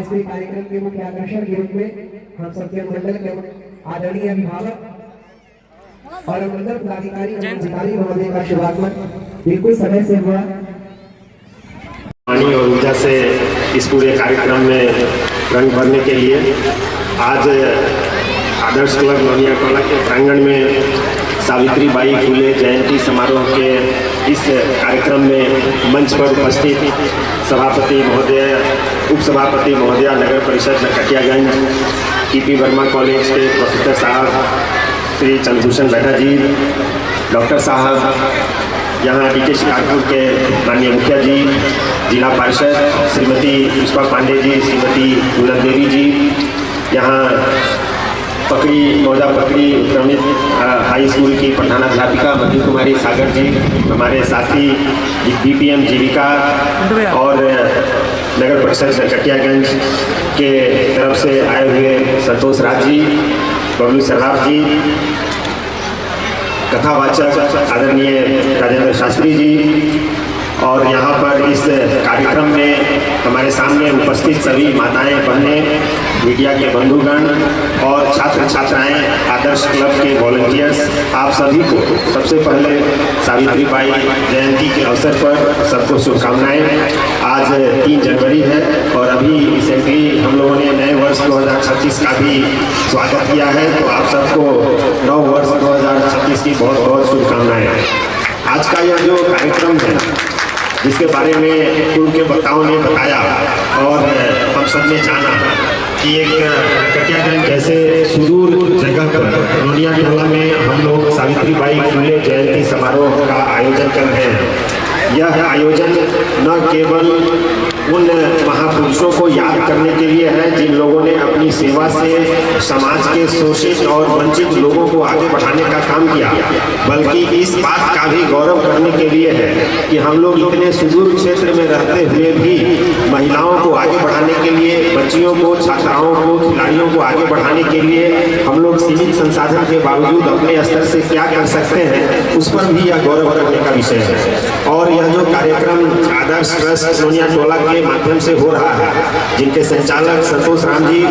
आज के कार्यक्रम के मुख्य आकर्षण के रूप में हम सबके मंडल के आदरणीय अभिभावक और मंडल पदाधिकारी अधिकारी महोदय का शुभागमन बिल्कुल समय से हुआ। पानी और ऊर्जा से इस पूरे कार्यक्रम में रंग भरने के लिए आज आदर्श क्लब लोनिया टोला के प्रांगण में सावित्री बाई फुले जयंती समारोह के इस कार्यक्रम में मंच पर उपस्थित सभापति महोदय, उप सभापति महोदया, नगर परिषद नरकटियागंज, ईपी वर्मा कॉलेज के प्रोफेसर साहब श्री चंद्रभूषण बैठा जी, डॉक्टर साहब, यहाँ डीके शिकारपुर के माननीय मुखिया जी, जिला पार्षद श्रीमती पुष्पा पांडे जी, श्रीमती पूनम देवी जी, यहाँ मौजा पकड़ी उत्क्रमित हाई स्कूल की प्रधानाध्यापिका मधु कुमारी सागर जी, हमारे साथी बीपीएम जीविका और नगर परिषद नरकटियागंज के तरफ से आए हुए संतोष राज जी, बबलू सरदार जी, कथावाचक आदरणीय राजेंद्र शास्त्री जी, और यहाँ पर इस कार्यक्रम में हमारे सामने उपस्थित सभी माताएं, बहनें, मीडिया के बंधुगण और छात्र छात्राएं, आदर्श क्लब के वॉलंटियर्स, आप सभी को सबसे पहले सावित्री बाई जयंती के अवसर पर सबको शुभकामनाएं। आज 3 जनवरी है और अभी रिसेंटली हम लोगों ने नए वर्ष 2036 का भी स्वागत किया है, तो आप सबको नव वर्ष 2036 की बहुत बहुत शुभकामनाएं। आज का यह जो कार्यक्रम है जिसके बारे में पूर्व के वक्ताओं ने बताया और हम सब ने जाना कि एक नरकटियागंज जैसे सुदूर जगह पर लोनिया टोला में हम लोग सावित्री बाई फुले जयंती समारोह का आयोजन कर रहे हैं। यह आयोजन न केवल उन महापुरुषों को याद करने के लिए है जिन लोगों ने अपनी सेवा से समाज के शोषित और वंचित लोगों को आगे बढ़ाने का काम किया, बल्कि इस बात का भी गौरव करने के लिए है कि हम लोग इतने सुदूर क्षेत्र में रहते हुए भी महिलाओं को आगे बढ़ाने के लिए, बच्चियों को, छात्राओं को, खिलाड़ियों को आगे बढ़ाने के लिए हम लोग सीमित संसाधन के बावजूद अपने स्तर से क्या कर सकते हैं, उस पर भी यह गौरव करने का विषय है। और यह जो कार्यक्रम आदर्श ट्रस्ट लोनिया टोला के माध्यम से हो रहा है, जिनके संचालक संतोष राम जी,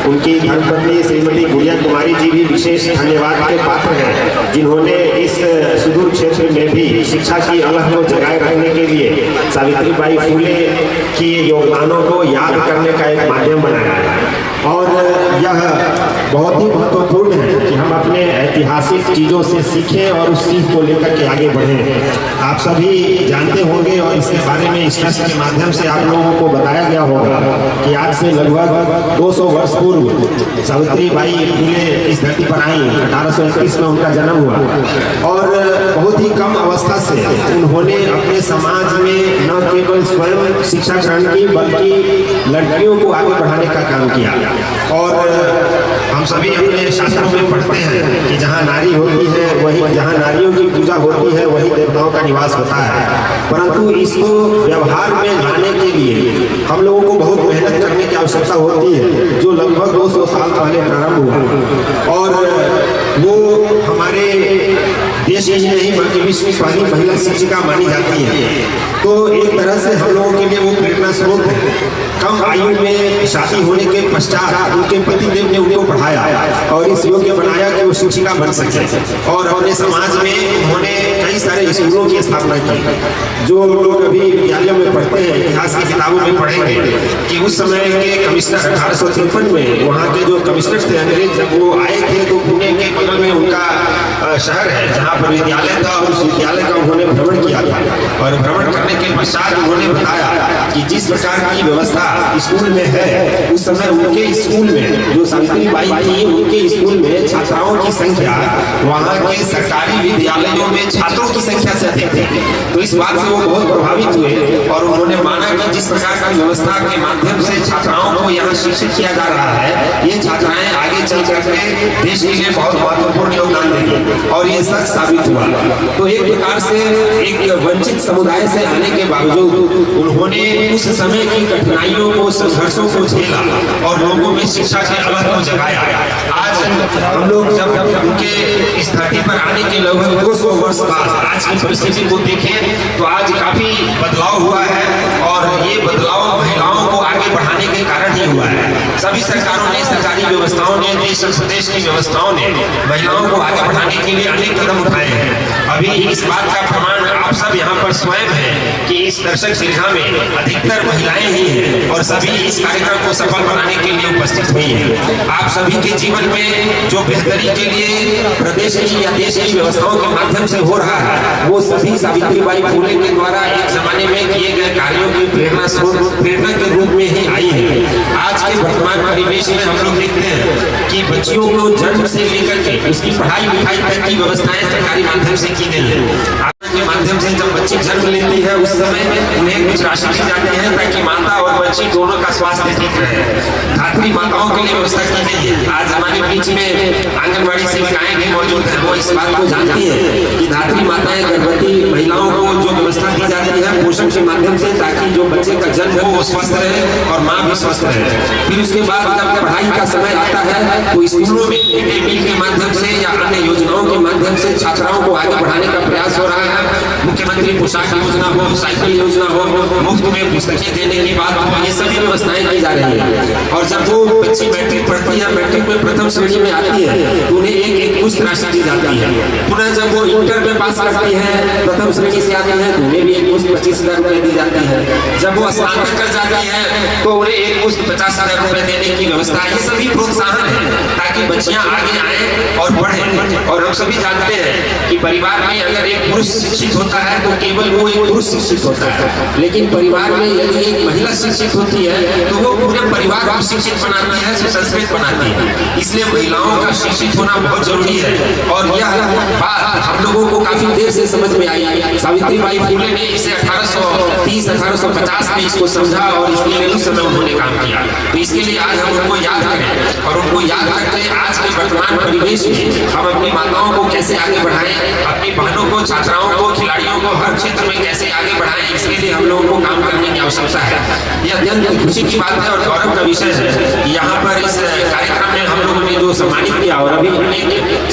उनकी धर्मपत्नी श्रीमती गुड़िया कुमारी जी भी विशेष धन्यवाद के पात्र हैं, जिन्होंने इस सुदूर क्षेत्र में भी शिक्षा की अलग को जगाए रखने के लिए सावित्री बाई फुले की योगदानों को याद करने का एक माध्यम बनाया है। और यह बहुत ही महत्वपूर्ण है कि हम अपने ऐतिहासिक चीज़ों से सीखें और उस चीज़ को लेकर के आगे बढ़ें। आप सभी जानते होंगे और इसके बारे में इस ट्रस्ट के माध्यम से आप लोगों को बताया गया होगा कि आज से लगभग 200 वर्ष पूर्व सावित्री बाई फुले इस धरती पर आई। 1831 में उनका जन्म हुआ और बहुत ही कम अवस्था से उन्होंने अपने समाज में न केवल स्वयं शिक्षा ग्रहण की, बल्कि लड़कियों को आगे बढ़ाने का काम किया। और हम सभी अपने शास्त्रों में पढ़ते हैं कि जहाँ नारी होती है वही, जहाँ नारियों की पूजा होती है वही देवताओं का निवास होता है। परंतु इसको व्यवहार में लाने के लिए हम लोगों को बहुत मेहनत करने की आवश्यकता होती है, जो लगभग 200 साल पहले प्रारंभ हुआ। और वो हमारे देश ही नहीं बल्कि विश्व की पहली महिला शिक्षिका मानी जाती है। तो एक तरह से हम लोगों के लिए वो प्रेरणा स्रोत है। कम आयु में शादी होने के पश्चात उनके पतिदेव ने उनको पढ़ाया और इस योग्य बनाया कि वो शिक्षिका बन सके, और अपने समाज में उन्होंने कई सारे स्कूलों की स्थापना की। जो लोग अभी विद्यालयों में पढ़ते हैं, इतिहास की किताबों में पढ़ेंगे कि उस समय के कमिश्नर 1853 में वहाँ के जो कमिश्नर थे अंग्रेज, जब वो आए थे तो पुणे के बगल में उनका शहर है जहाँ पर विद्यालय था, और उस विद्यालय का उन्होंने भ्रमण किया था। और भ्रमण करने के पश्चात उन्होंने बताया कि जिस प्रकार की व्यवस्था स्कूल में है, उस समय उनके स्कूल में जो सावित्री बाई थी, उनके स्कूल में छात्राओं की संख्या वहाँ के सरकारी विद्यालयों में छात्रों की संख्या से अधिक थी। तो इस बात से वो बहुत प्रभावित हुए और उन्होंने माना कि जिस प्रकार की व्यवस्था के माध्यम से छात्राओं को यहाँ शिक्षित किया जा रहा है, ये छात्राएं आगे चल करके देश के लिए बहुत महत्वपूर्ण योगदान देंगे, और ये सच साबित हुआ। तो एक प्रकार से एक वंचित समुदाय से आने के बावजूद उन्होंने उस समय की कठिनाइयों को, संघर्षों को झेला और लोगों में शिक्षा के अलग को जगाया। आज हम लोग जब उनके इस धरती पर आने के लगभग 200 वर्ष बाद आज की परिस्थिति को देखें तो आज काफी बदलाव हुआ है, और ये बदलाव महिलाओं को आगे बढ़ाने के कारण ही हुआ है। सभी सरकारों ने, सरकारी व्यवस्थाओं ने, देश और प्रदेश की व्यवस्थाओं ने महिलाओं को आगे बढ़ाने के लिए अनेक कदम उठाए हैं। अभी इस बात का प्रमाण आप सब यहाँ पर स्वयं है कि इस दर्शक दीर्घा में अधिकतर महिलाएं ही हैं और सभी इस कार्यक्रम को सफल बनाने के लिए उपस्थित हुई हैं। आप सभी के जीवन में जो बेहतरी के लिए प्रदेश की या देश की व्यवस्थाओं के माध्यम से हो रहा है, वो सभी सावित्रीबाई फुले के द्वारा एक जमाने में किए गए कार्यों की प्रेरणा के रूप में ही आई है। आज के वर्तमान परिवेश में हम लोग देखते हैं कि बच्चियों को जन्म से लेकर के उसकी पढ़ाई लिखाई तक की व्यवस्थाएं सरकारी माध्यम से की गई है। के माध्यम से जब बच्ची जन्म लेती है उस समय उन्हें कुछ राशि दी जाती है ताकि माता और बच्ची दोनों का स्वास्थ्य ठीक रहे। धात्री माताओं के लिए व्यवस्था की गई है। आज हमारे बीच में आंगनबाड़ी सेविकाएं भी मौजूद है, वो इस बात को जानती है कि धात्री माताएं गर्भवती महिलाओं को जो व्यवस्था दी जाती है पोषण के माध्यम से, ताकि जो बच्चे का जन्म हो वो स्वस्थ रहे और माँ भी स्वस्थ रहे। फिर उसके बाद जब पढ़ाई का समय आता है तो स्कूलों में मिड डे मील के माध्यम से या अन्य योजनाओं के माध्यम से छात्राओं को आगे बढ़ाने का प्रयास हो रहा है। मुख्यमंत्री पोशाक योजना हो, साइकिल योजना हो, मुफ्त में पुस्तकें देने की बात हो, ये सभी व्यवस्थाएं की जा रही है। और जब वो बच्ची मैट्रिक पढ़ती है, मैट्रिक में प्रथम श्रेणी में आती है तो उन्हें एक मुश्त राशि दी जाती है। पुनः जब वो इंटर में पास करती है, प्रथम श्रेणी से आती है तो उन्हें भी एक मुश्त 25,000 रुपए दी जाती है। जब वो स्नातक कर जाती है तो उन्हें एक मुश्त 50,000 रुपए देने की व्यवस्था है। ये सभी प्रोत्साहन है ताकि बच्चियां आगे आए और बढ़े। और हम सभी जानते हैं कि परिवार में अगर एक पुरुष शिक्षित होता है तो केवल वो एक पुरुष शिक्षित होता है, लेकिन परिवार में यदि एक महिला शिक्षित होती है तो वो पूरे परिवार को शिक्षित बनाती है, सुसंस्कृत बनाती है। इसलिए महिलाओं का शिक्षित होना बहुत जरूरी है। और यह बात हम लोगों को काफी देर से समझ में आई। सावित्रीबाई फुले ने इसे 1830-1850 में इसको समझा और इसके लिए उस समय उन्होंने काम किया। तो इसके लिए आज हम उनको याद करें और उनको याद करके आज के वर्तमान परिवेश में हम अपनी माताओं को कैसे आगे बढ़ाएं, अपनी बहनों को, छात्राओं को, खिलाड़ियों को हर क्षेत्र में कैसे आगे बढ़ाएं, इसके लिए हम लोगों को काम करने की आवश्यकता है। यह अत्यंत खुशी की बात है और गौरव का विषय है कि यहाँ पर इस कार्यक्रम में हम लोगों ने जो सम्मानित किया और अभी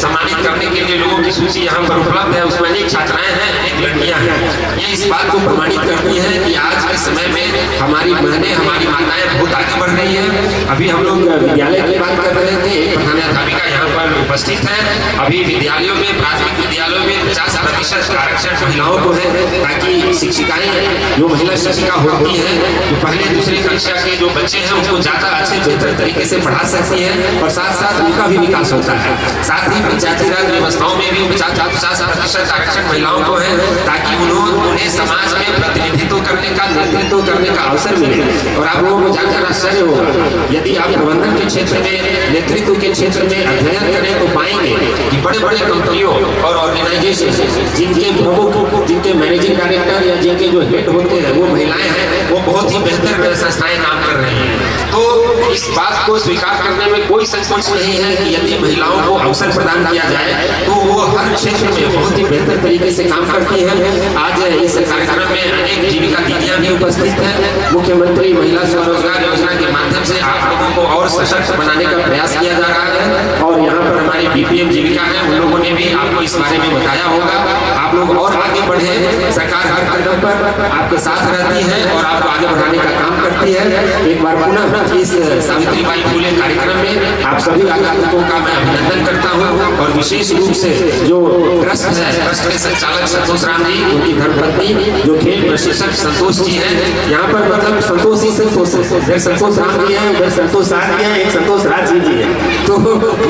सम्मानित करने के लिए लोगों की सूची यहाँ पर उपलब्ध है, उसमें अनेक छात्राएं हैं, अनेक लड़कियां हैं। ये इस बात को प्रमाणित करती है कि आज के समय में हमारी बहनें, हमारी माताएं बहुत आगे बढ़ रही है। अभी हम लोग विद्यालय की बात कर रहे थे, एक प्रधानाध्यापिका यहाँ पर उपस्थित है। अभी विद्यालयों में, प्राथमिक विद्यालयों में 50% आरक्षण महिलाओं को है, ताकि शिक्षिकाएं जो महिला शिक्षिका होती है तो पहले दूसरी कक्षा के जो बच्चे हैं उनको ज्यादा अच्छे बेहतर तरीके से पढ़ा सकती है और साथ साथ उनका भी विकास होता है। साथ ही पंचायती राज व्यवस्थाओं में भी 50% आरक्षण महिलाओं को है, ताकि उन्हें समाज में प्रतिनिधित्व करने का, नेतृत्व करने का अवसर मिले। और आप लोगों को जानकर आश्चर्य होगा, यदि आप प्रबंधन के क्षेत्र में, नेतृत्व के क्षेत्र में अध्ययन करें तो पाएंगे कि बड़े बड़े कंपनियों और ऑर्गेनाइजेशन जिनके प्रमुख, जिनके मैनेजिंग डायरेक्टर या जिनके जो हेड होते हैं वो महिलाएं हैं, वो बहुत ही बेहतर संस्थाएं काम कर रही हैं। तो इस बात को स्वीकार करने में कोई संकोच नहीं है कि यदि महिलाओं को अवसर प्रदान किया जाए तो वो हर क्षेत्र में बहुत ही बेहतर तरीके से काम करती है। आज इस कार्यक्रम में अनेक जीविका दीदियां भी उपस्थित हैं। मुख्यमंत्री महिला स्वरोजगार योजना के माध्यम से आप लोगों को और सशक्त बनाने का प्रयास किया जा रहा है और यहाँ पर हमारी बीपीएम जीविका है, उन लोगों ने भी आपको इस बारे में बताया होगा। आप लोग और आगे बढ़े, सरकार हर कदम पर आपके साथ रहती है और आपको आगे बढ़ाने का काम करती है। एक बार पुनः इस सावित्रीबाई फुले कार्यक्रम में आप सभी आगंतुकों का मैं अभिनंदन करता हूँ और विशेष रूप से जो ट्रस्ट है, ट्रस्ट के संचालक संतोष राम जी, उनकी धर्मपत्नी जो खेल प्रशिक्षक संतोष जी है, यहाँ पर मतलब संतोष ही संतोष राम जी है, उधर संतोष राज जी है, एक संतोष राज जी है। तो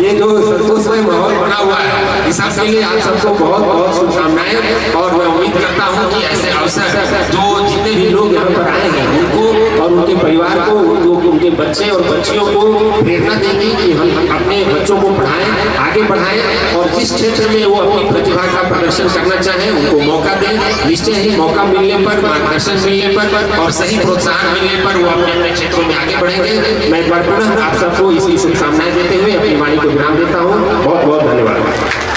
ये जो संतोषमय माहौल बना हुआ है, इस सबके लिए आप सबको बहुत बहुत शुभकामनाएं। और मैं उम्मीद करता हूँ कि ऐसे अवसर जो जितने भी लोग यहाँ पर आए हैं उनको और उनके परिवार को, उनके बच्चे और बच्चियों को प्रेरणा देंगे कि हम अपने बच्चों को पढ़ाएं, आगे बढ़ाएं और जिस क्षेत्र में वो अपनी प्रतिभा का प्रदर्शन करना चाहें उनको मौका दें। निश्चय ही मौका मिलने पर, मार्गदर्शन मिलने पर और सही प्रोत्साहन मिलने पर वो अपने अपने क्षेत्रों में आगे बढ़ेंगे। मैं एक बार पुनः आप सबको इसकी शुभकामनाएं देते हुए अपनी वाणी को विराम देता हूँ। बहुत बहुत धन्यवाद।